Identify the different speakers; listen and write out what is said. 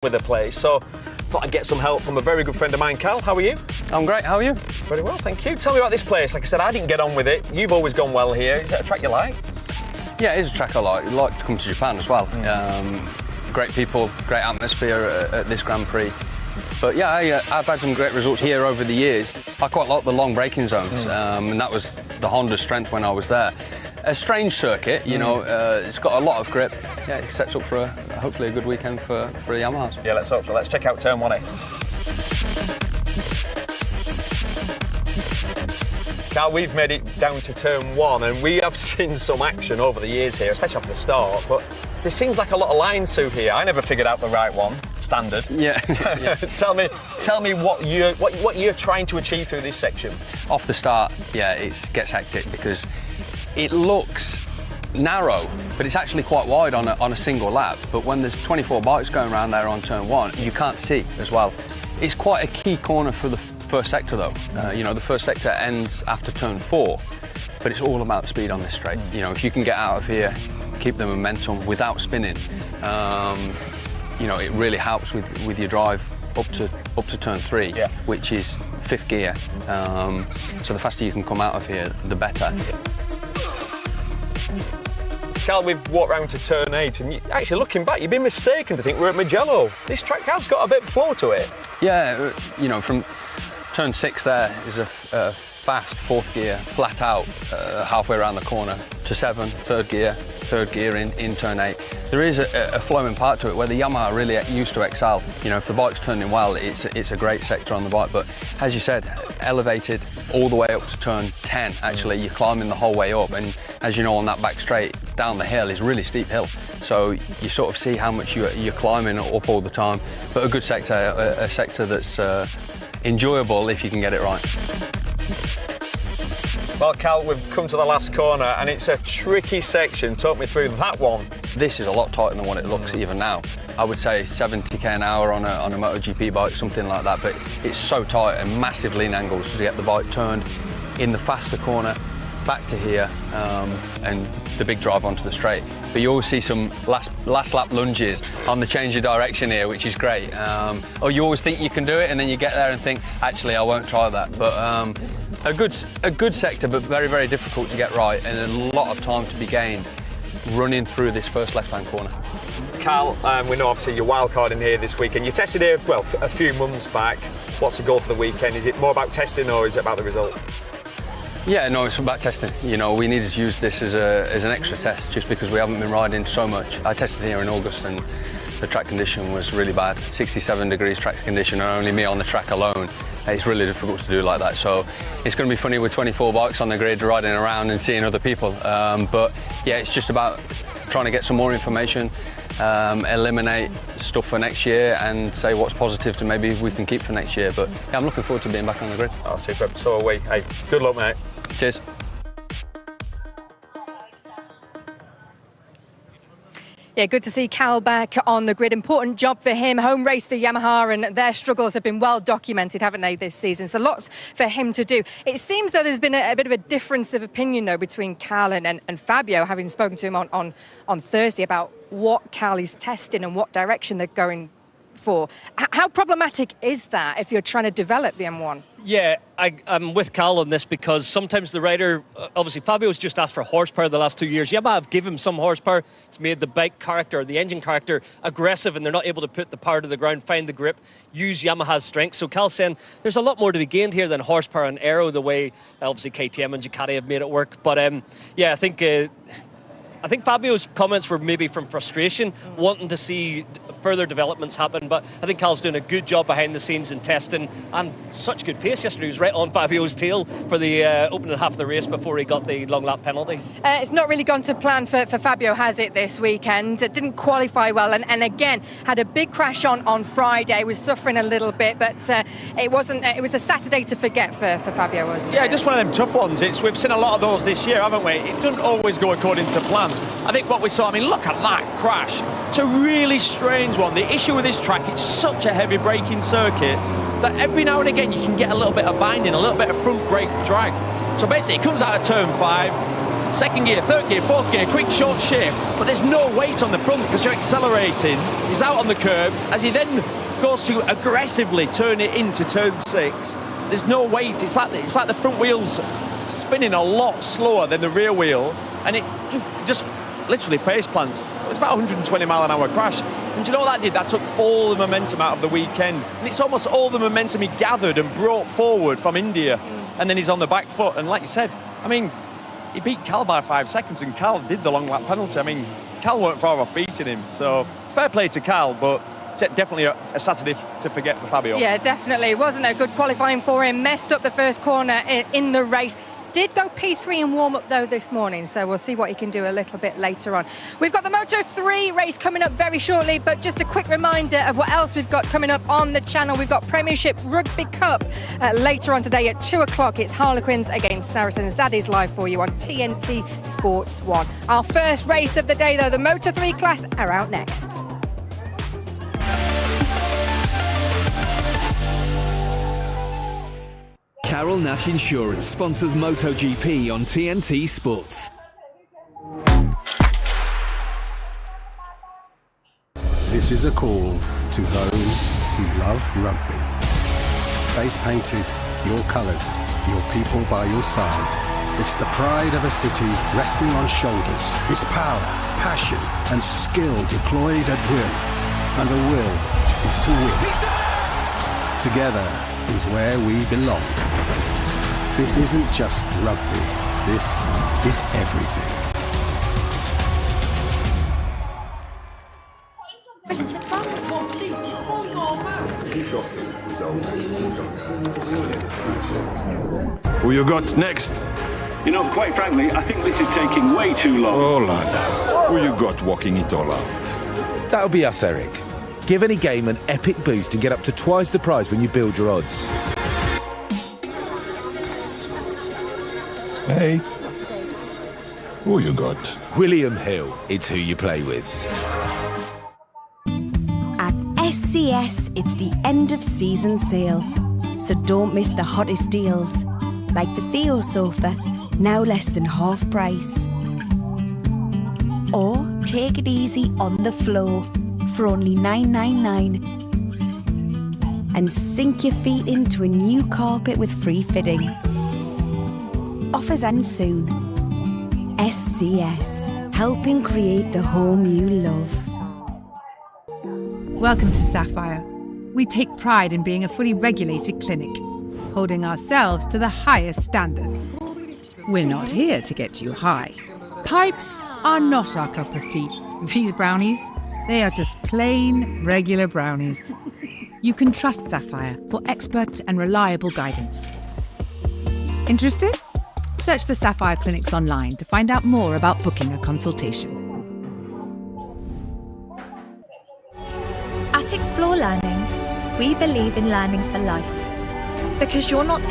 Speaker 1: with the place, so thought I'd get some help from a very good friend of mine. Cal, how are you?
Speaker 2: I'm great, how are you?
Speaker 1: Very well, thank you. Tell me about this place. Like I said, I didn't get on with it. You've always gone well here. Is it a track you like?
Speaker 2: Yeah, it is a track I like. I like to come to Japan as well. Great people, great atmosphere at this Grand Prix. But yeah, I've had some great results here over the years. I quite like the long braking zones, and that was the Honda's strength when I was there. A strange circuit, you know, it's got a lot of grip. Yeah, it sets up for hopefully a good weekend for the Yamahas.
Speaker 1: Yeah, let's hope so. Let's check out turn 1A. Cal, we've made it down to turn 1, and we have seen some action over the years here, especially off the start, but there seems like a lot of lines through here. I never figured out the right one. Standard.
Speaker 2: Yeah.
Speaker 1: Tell me what you're trying to achieve through this section.
Speaker 2: Off the start, yeah, it gets hectic because it looks narrow, but it's actually quite wide on a single lap. But when there's 24 bikes going around there on turn 1, you can't see as well. It's quite a key corner for the first sector, though. You know, the first sector ends after turn 4, but it's all about speed on this straight. You know, if you can get out of here, keep the momentum without spinning, you know, it really helps with your drive up to turn 3, which is 5th gear. So the faster you can come out of here, the better.
Speaker 1: Cal, we've walked round to turn 8, and actually looking back, you've been mistaken to think we're at Mugello. This track has got a bit of flow to it.
Speaker 2: Yeah, you know, from turn 6 there is a fast 4th gear, flat out, halfway around the corner, to 7, 3rd gear in turn 8. There is a flowing part to it where the Yamaha really used to excel. You know, if the bike's turning well, it's a great sector on the bike, but as you said, elevated all the way up to turn 10, actually. You're climbing the whole way up, and as you know, on that back straight, down the hill is a really steep hill. So you sort of see how much you're climbing up all the time, but a good sector, a sector that's enjoyable if you can get it right.
Speaker 1: Well, Cal, we've come to the last corner, and it's a tricky section. Talk me through that one.
Speaker 2: This is a lot tighter than what it looks even now. I would say 70k an hour on a MotoGP bike, something like that, but it's so tight and massive lean angles to get the bike turned in the faster corner back to here, and the big drive onto the straight. But you always see some last lap lunges on the change of direction here, which is great. Or you always think you can do it, and then you get there and think, actually, I won't try that. But a good sector, but very, very difficult to get right, and a lot of time to be gained running through this first left-hand corner.
Speaker 1: Cal, we know obviously you're wildcarding here this weekend. You tested here, well, a few months back. What's the goal for the weekend? Is it more about testing, or is it about the result?
Speaker 2: Yeah, no, it's about testing. You know, we needed to use this as an extra test just because we haven't been riding so much. I tested here in August, and the track condition was really bad. 67 degrees track condition, and only me on the track alone. It's really difficult to do like that. So it's going to be funny with 24 bikes on the grid riding around and seeing other people. But yeah, it's just about trying to get some more information, eliminate stuff for next year, and say what's positive to maybe we can keep for next year. But yeah, I'm looking forward to being back on the grid.
Speaker 1: Oh, super. So are we. Hey, good luck, mate.
Speaker 2: Cheers.
Speaker 3: Yeah, good to see Cal back on the grid. Important job for him. Home race for Yamaha, and their struggles have been well documented, haven't they, this season? So lots for him to do. It seems though there's been a bit of a difference of opinion though between Cal and Fabio, having spoken to him on Thursday about what Cal is testing and what direction they're going for. How problematic is that if you're trying to develop the M1?
Speaker 4: Yeah, I'm with Cal on this because sometimes the rider, obviously Fabio's just asked for horsepower the last 2 years. Yamaha have given him some horsepower. It's made the bike character, the engine character, aggressive, and they're not able to put the power to the ground, find the grip, use Yamaha's strength. So Cal's saying there's a lot more to be gained here than horsepower and aero, the way obviously KTM and Ducati have made it work. But yeah, I think Fabio's comments were maybe from frustration, wanting to see further developments happen, but I think Cal's doing a good job behind the scenes in testing, and such good pace yesterday. He was right on Fabio's tail for the opening half of the race before he got the long lap penalty.
Speaker 3: It's not really gone to plan for Fabio, has it, this weekend? It didn't qualify well, and again had a big crash on Friday. Was suffering a little bit, but it wasn't. It was a Saturday to forget for Fabio, wasn't it?
Speaker 5: Yeah, just one of them tough ones. We've seen a lot of those this year, haven't we? It doesn't always go according to plan. I think what we saw, I mean, look at that crash. It's a really strange one. The issue with this track, it's such a heavy braking circuit that every now and again you can get a little bit of binding, a little bit of front brake drag. So basically it comes out of turn 5, second gear, third gear, fourth gear, quick short shift, but there's no weight on the front because you're accelerating. He's out on the curbs as he then goes to aggressively turn it into turn 6. There's no weight. It's like the front wheel's spinning a lot slower than the rear wheel, and it just literally face plants. It was about 120 mile an hour crash. And do you know what that did? That took all the momentum out of the weekend. And it's almost all the momentum he gathered and brought forward from India. And then he's on the back foot. And like you said, I mean, he beat Cal by 5 seconds, and Cal did the long lap penalty. I mean, Cal weren't far off beating him. So fair play to Cal, but definitely a Saturday to forget for Fabio.
Speaker 3: Yeah, definitely. Wasn't a good qualifying for him. Messed up the first corner in the race. Did go P3 in warm-up though this morning, so we'll see what he can do a little bit later on. We've got the Moto3 race coming up very shortly, but just a quick reminder of what else we've got coming up on the channel. We've got Premiership Rugby Cup later on today at 2 o'clock. It's Harlequins against Saracens. That is live for you on TNT Sports 1. Our first race of the day though, the Moto3 class, are out next.
Speaker 6: Carroll Nash Insurance sponsors MotoGP on TNT Sports.
Speaker 7: This is a call to those who love rugby. Face painted, your colours, your people by your side. It's the pride of a city resting on shoulders. It's power, passion and skill deployed at will. And the will is to win. Together is where we belong. This isn't just rugby. This is everything.
Speaker 8: Who you got next?
Speaker 9: You know, quite frankly, I think this is taking way too long.
Speaker 8: Oh, lad. Who you got walking it all out?
Speaker 10: That'll be us, Eric. Give any game an epic boost and get up to twice the prize when you build your odds.
Speaker 8: Hey. Who you got?
Speaker 10: William Hill. It's who you play with.
Speaker 11: At SCS, it's the end of season sale. So don't miss the hottest deals. Like the Theo sofa, now less than half price. Or take it easy on the floor for only $9.99. And sink your feet into a new carpet with free fitting. Offers end soon. SCS, helping create the home you love.
Speaker 12: Welcome to Sapphire. We take pride in being a fully regulated clinic, holding ourselves to the highest standards. We're not here to get you high. Pipes are not our cup of tea. These brownies, they are just plain, regular brownies. You can trust Sapphire for expert and reliable guidance. Interested? Search for Sapphire Clinics online to find out more about booking a consultation.
Speaker 13: At Explore Learning, we believe in learning for life. Because you're not